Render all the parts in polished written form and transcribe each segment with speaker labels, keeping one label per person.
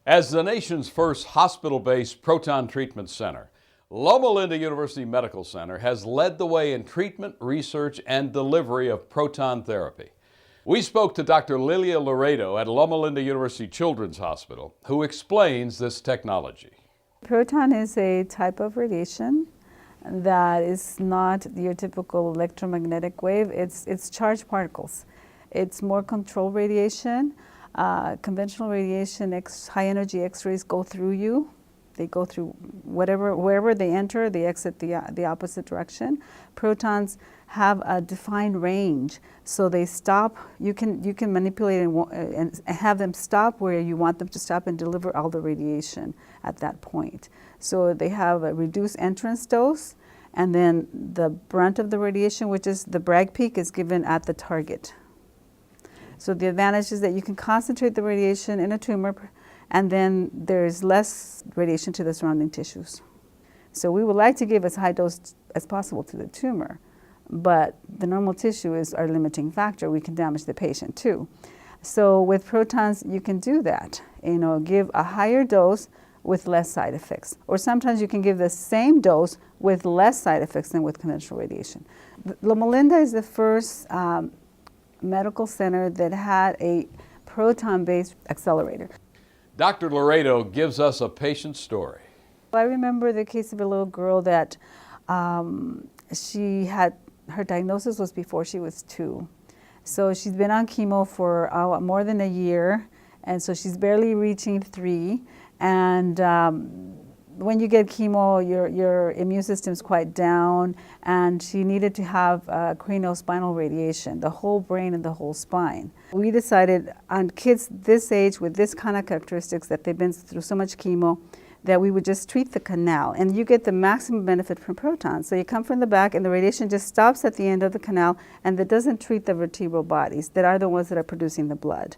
Speaker 1: As the nation's first hospital-based proton treatment center, Loma University Medical Center has led the way in treatment, research, and delivery of proton therapy. We spoke to Dr. Lilia Loredo at Loma University Children's Hospital, who explains this technology.
Speaker 2: Proton is a type of radiation that is not your typical electromagnetic wave. It's charged particles. It's more controlled radiation. Conventional radiation, high energy X-rays go through you. They go through wherever they enter, they exit the opposite direction. Protons have a defined range, so they stop. You can manipulate and have them stop where you want them to stop and deliver all the radiation at that point. So they have a reduced entrance dose, and then the brunt of the radiation, which is the Bragg peak, is given at the target. So the advantage is that you can concentrate the radiation in a tumor, and then there's less radiation to the surrounding tissues. So we would like to give as high dose as possible to the tumor, but the normal tissue is our limiting factor. We can damage the patient too. So with protons, you can do that. Give a higher dose with less side effects. Or sometimes you can give the same dose with less side effects than with conventional radiation. Loma is the first medical center that had a proton-based accelerator.
Speaker 1: Dr. Loredo gives us a patient story.
Speaker 2: I remember the case of a little girl that her diagnosis was before she was 2. So she's been on chemo for more than a year, and so she's barely reaching 3. And when you get chemo, your immune system's quite down, and she needed to have craniospinal radiation, the whole brain and the whole spine. We decided on kids this age with this kind of characteristics, that they've been through so much chemo, that we would just treat the canal, and you get the maximum benefit from protons. So you come from the back, and the radiation just stops at the end of the canal, and that doesn't treat the vertebral bodies that are the ones that are producing the blood.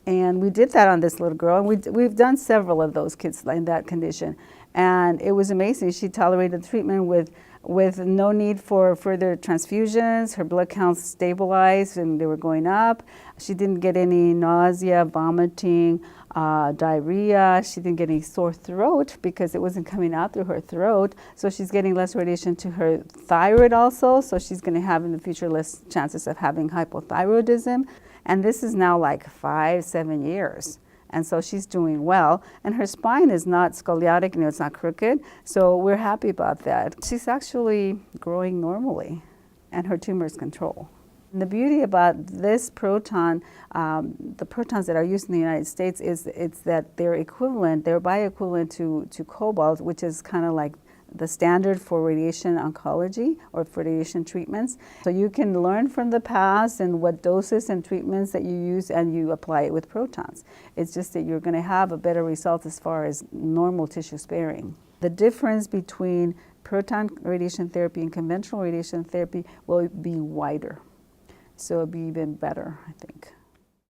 Speaker 2: And we did that on this little girl, and we've done several of those kids in that condition. And it was amazing. She tolerated the treatment with no need for further transfusions. Her blood counts stabilized and they were going up. She didn't get any nausea, vomiting, diarrhea. She didn't get any sore throat because it wasn't coming out through her throat. So she's getting less radiation to her thyroid also. So she's going to have in the future less chances of having hypothyroidism. And this is now like 5-7 years. And so she's doing well. And her spine is not scoliotic, it's not crooked. So we're happy about that. She's actually growing normally, and her tumor is controlled. And the beauty about this proton, the protons that are used in the United States, is that they're bioequivalent to cobalt, which is kind of like the standard for radiation oncology or for radiation treatments. So you can learn from the past and what doses and treatments that you use, and you apply it with protons. It's just that you're going to have a better result as far as normal tissue sparing. The difference between proton radiation therapy and conventional radiation therapy will be wider. So it'll be even better, I think.